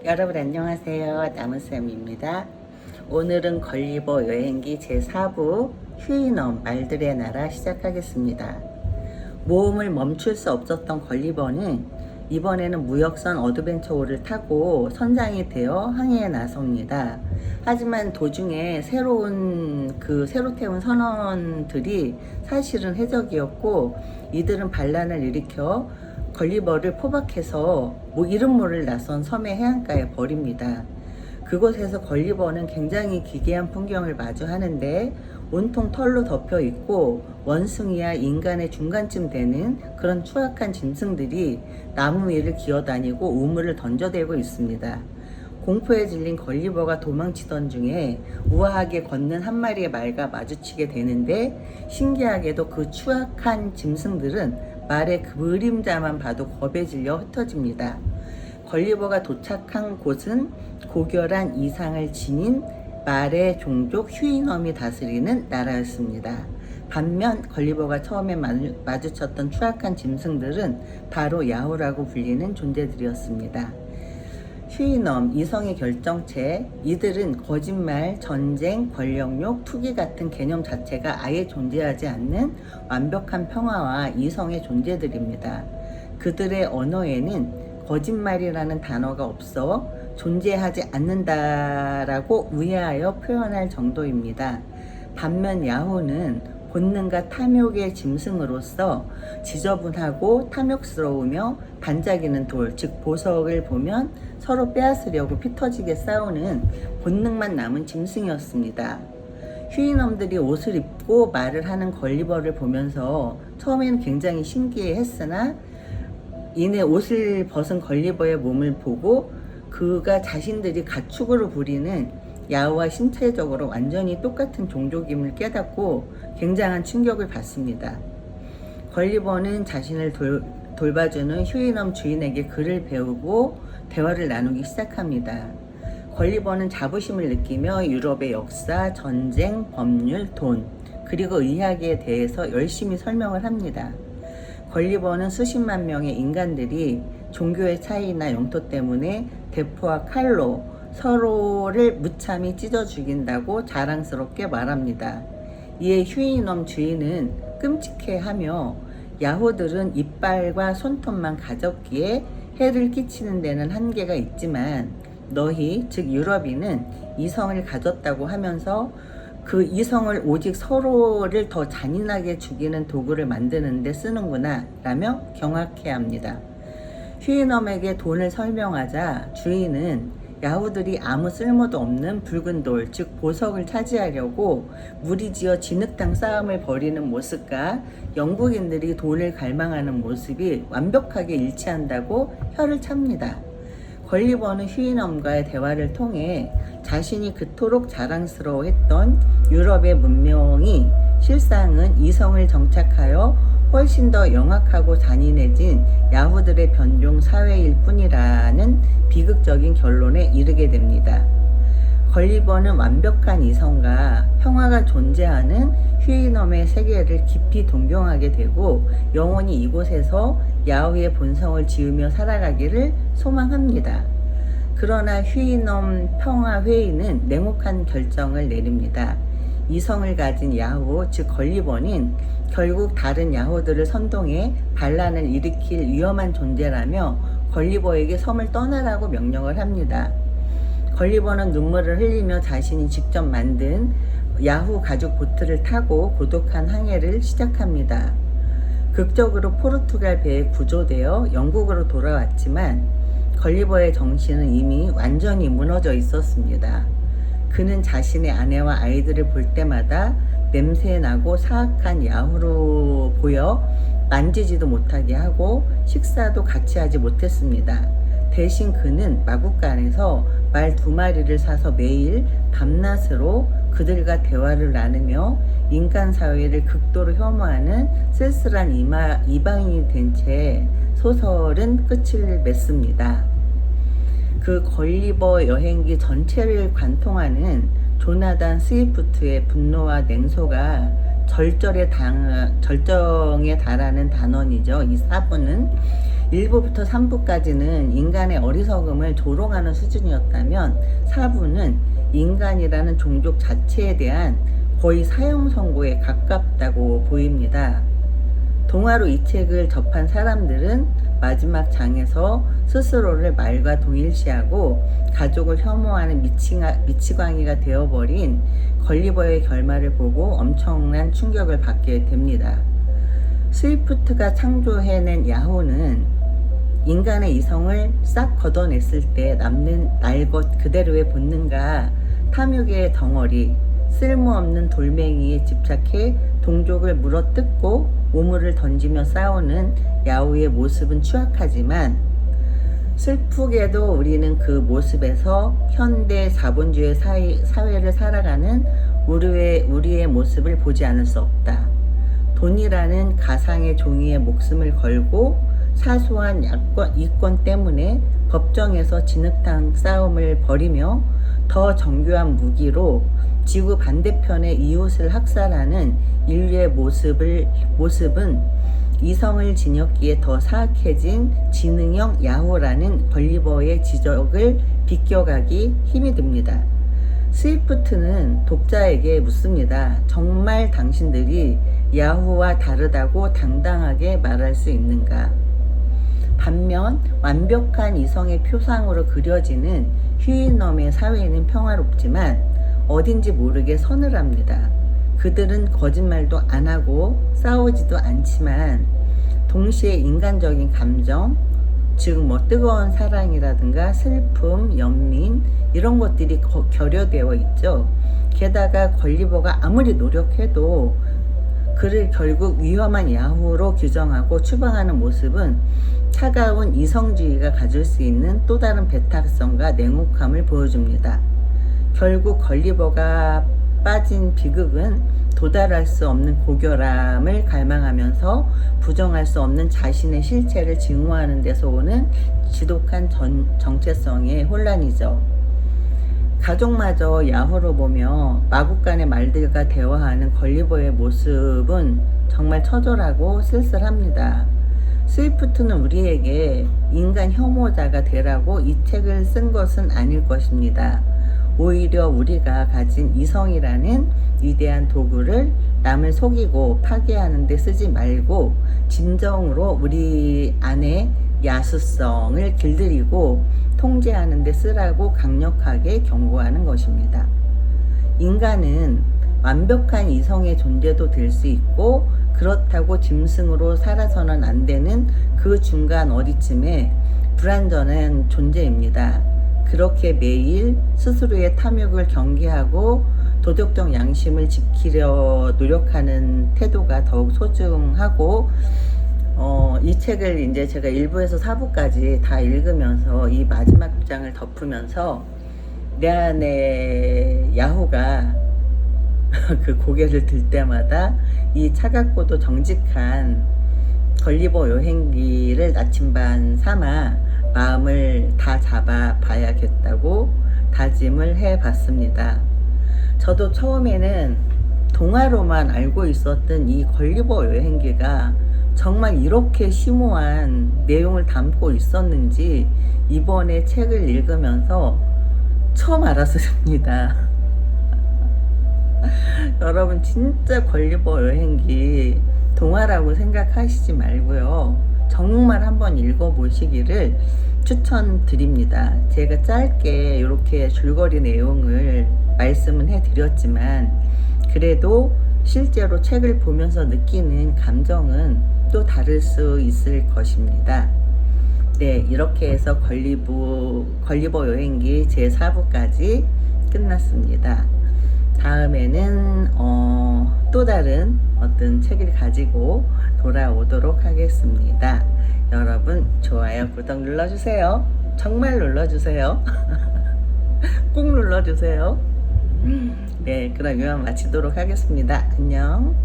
여러분 안녕하세요. 나무쌤입니다. 오늘은 걸리버 여행기 제4부 휴이넘 말들의 나라 시작하겠습니다. 모험을 멈출 수 없었던 걸리버는 이번에는 무역선 어드벤처호를 타고 선장이 되어 항해에 나섭니다. 하지만 도중에 새로 태운 선원들이 사실은 해적이었고 이들은 반란을 일으켜 걸리버를 포박해서 이름 모를 낯선 섬의 해안가에 버립니다. 그곳에서 걸리버는 굉장히 기괴한 풍경을 마주하는데 온통 털로 덮여 있고 원숭이와 인간의 중간쯤 되는 그런 추악한 짐승들이 나무 위를 기어다니고 우물을 던져대고 있습니다. 공포에 질린 걸리버가 도망치던 중에 우아하게 걷는 한 마리의 말과 마주치게 되는데 신기하게도 그 추악한 짐승들은 말의 그림자만 봐도 겁에 질려 흩어집니다. 걸리버가 도착한 곳은 고결한 이상을 지닌 말의 종족 휴이넘이 다스리는 나라였습니다. 반면 걸리버가 처음에 마주쳤던 추악한 짐승들은 바로 야후라고 불리는 존재들이었습니다. 휴이넘, 이성의 결정체, 이들은 거짓말, 전쟁, 권력욕, 투기 같은 개념 자체가 아예 존재하지 않는 완벽한 평화와 이성의 존재들입니다. 그들의 언어에는 거짓말이라는 단어가 없어 존재하지 않는다라고 우회하여 표현할 정도입니다. 반면 야후는 본능과 탐욕의 짐승으로서 지저분하고 탐욕스러우며 반짝이는 돌, 즉 보석을 보면 서로 빼앗으려고 피터지게 싸우는 본능만 남은 짐승이었습니다. 휴이넘들이 옷을 입고 말을 하는 걸리버를 보면서 처음에는 굉장히 신기해했으나 이내 옷을 벗은 걸리버의 몸을 보고 그가 자신들이 가축으로 부리는 야후와 신체적으로 완전히 똑같은 종족임을 깨닫고 굉장한 충격을 받습니다. 걸리버는 자신을 돌봐주는 휴이넘 주인에게 글을 배우고 대화를 나누기 시작합니다. 걸리버는 자부심을 느끼며 유럽의 역사, 전쟁, 법률, 돈, 그리고 의학에 대해서 열심히 설명을 합니다. 걸리버는 수십만 명의 인간들이 종교의 차이나 영토 때문에 대포와 칼로 서로를 무참히 찢어 죽인다고 자랑스럽게 말합니다. 이에 휴이넘 주인은 끔찍해하며 야후들은 이빨과 손톱만 가졌기에 해를 끼치는 데는 한계가 있지만 너희, 즉 유럽인은 이성을 가졌다고 하면서 그 이성을 오직 서로를 더 잔인하게 죽이는 도구를 만드는 데 쓰는구나 라며 경악해합니다. 휴이넘에게 돈을 설명하자 주인은 야후들이 아무 쓸모도 없는 붉은 돌, 즉 보석을 차지하려고 무리지어 진흙탕 싸움을 벌이는 모습과 영국인들이 돈을 갈망하는 모습이 완벽하게 일치한다고 혀를 찹니다. 걸리버는 휴이넘과의 대화를 통해 자신이 그토록 자랑스러워했던 유럽의 문명이 실상은 이성을 정착하여 훨씬 더 영악하고 잔인해진 야후들의 변종 사회일 뿐이라는 비극적인 결론에 이르게 됩니다. 걸리버는 완벽한 이성과 평화가 존재하는 휴이넘의 세계를 깊이 동경하게 되고 영원히 이곳에서 야후의 본성을 지으며 살아가기를 소망합니다. 그러나 휴이넘 평화회의는 냉혹한 결정을 내립니다. 이성을 가진 야후, 즉 걸리버는 결국 다른 야후들을 선동해 반란을 일으킬 위험한 존재라며 걸리버에게 섬을 떠나라고 명령을 합니다. 걸리버는 눈물을 흘리며 자신이 직접 만든 야후 가죽 보트를 타고 고독한 항해를 시작합니다. 극적으로 포르투갈 배에 구조되어 영국으로 돌아왔지만 걸리버의 정신은 이미 완전히 무너져 있었습니다. 그는 자신의 아내와 아이들을 볼 때마다 냄새나고 사악한 야후로 보여 만지지도 못하게 하고 식사도 같이 하지 못했습니다. 대신 그는 마국간에서 말 2마리를 사서 매일 밤낮으로 그들과 대화를 나누며 인간 사회를 극도로 혐오하는 쓸쓸한 이방인이 된 채 소설은 끝을 맺습니다. 그 걸리버 여행기 전체를 관통하는 조나단 스위프트의 분노와 냉소가 절정에 달하는 단원이죠. 이 4부는 1부부터 3부까지는 인간의 어리석음을 조롱하는 수준이었다면 4부는 인간이라는 종족 자체에 대한 거의 사형 선고에 가깝다고 보입니다. 동화로 이 책을 접한 사람들은 마지막 장에서 스스로를 말과 동일시하고 가족을 혐오하는 미치광이가 되어버린 걸리버의 결말을 보고 엄청난 충격을 받게 됩니다. 스위프트가 창조해낸 야호는 인간의 이성을 싹 걷어냈을 때 남는 날 것 그대로의 본능과 탐욕의 덩어리, 쓸모없는 돌멩이에 집착해 동족을 물어뜯고 오물을 던지며 싸우는 야후의 모습은 추악하지만 슬프게도 우리는 그 모습에서 현대 자본주의 사회를 살아가는 우리의 모습을 보지 않을 수 없다. 돈이라는 가상의 종이에 목숨을 걸고 사소한 이권 때문에 법정에서 진흙탕 싸움을 벌이며 더 정교한 무기로 지구 반대편의 이웃을 학살하는 인류의 모습은 이성을 지녔기에 더 사악해진 지능형 야호라는 걸리버의 지적을 비껴가기 힘이 듭니다. 스위프트는 독자에게 묻습니다. 정말 당신들이 야후와 다르다고 당당하게 말할 수 있는가? 반면 완벽한 이성의 표상으로 그려지는 휴이넘의 사회는 평화롭지만 어딘지 모르게 서늘합니다. 그들은 거짓말도 안 하고 싸우지도 않지만 동시에 인간적인 감정, 즉 뜨거운 사랑이라든가 슬픔, 연민 이런 것들이 결여되어 있죠. 게다가 걸리버가 아무리 노력해도 그를 결국 위험한 야후로 규정하고 추방하는 모습은 차가운 이성주의가 가질 수 있는 또 다른 배타성과 냉혹함을 보여줍니다. 결국 걸리버가 빠진 비극은 도달할 수 없는 고결함을 갈망하면서 부정할 수 없는 자신의 실체를 증오하는 데서 오는 지독한 정체성의 혼란이죠. 가족마저 야후로 보며 마국간의 말들과 대화하는 걸리버의 모습은 정말 처절하고 쓸쓸합니다. 스위프트는 우리에게 인간 혐오자가 되라고 이 책을 쓴 것은 아닐 것입니다. 오히려 우리가 가진 이성이라는 위대한 도구를 남을 속이고 파괴하는 데 쓰지 말고 진정으로 우리 안에 야수성을 길들이고 통제하는 데 쓰라고 강력하게 경고하는 것입니다. 인간은 완벽한 이성의 존재도 될 수 있고 그렇다고 짐승으로 살아서는 안 되는 그 중간 어디쯤에 불완전한 존재입니다. 그렇게 매일 스스로의 탐욕을 경계하고 도덕적 양심을 지키려 노력하는 태도가 더욱 소중하고 이 책을 이제 제가 1부에서 4부까지 다 읽으면서 이 마지막 장을 덮으면서 내 안에 야후가 그 고개를 들 때마다 이 차갑고도 정직한 걸리버 여행기를 나침반 삼아 마음을 다 잡아 봐야겠다고 다짐을 해 봤습니다. 저도 처음에는 동화로만 알고 있었던 이 걸리버 여행기가 정말 이렇게 심오한 내용을 담고 있었는지 이번에 책을 읽으면서 처음 알았습니다. 여러분 진짜 걸리버 여행기 동화라고 생각하시지 말고요. 정말 한번 읽어보시기를 추천드립니다. 제가 짧게 이렇게 줄거리 내용을 말씀은 해드렸지만 그래도 실제로 책을 보면서 느끼는 감정은 또 다를 수 있을 것입니다. 네, 이렇게 해서 걸리버 여행기 제4부까지 끝났습니다. 다음에는 또 다른 어떤 책을 가지고 돌아오도록 하겠습니다. 여러분 좋아요, 구독 눌러주세요. 정말 눌러주세요. 꼭 눌러주세요. 네, 그러면 마치도록 하겠습니다. 안녕.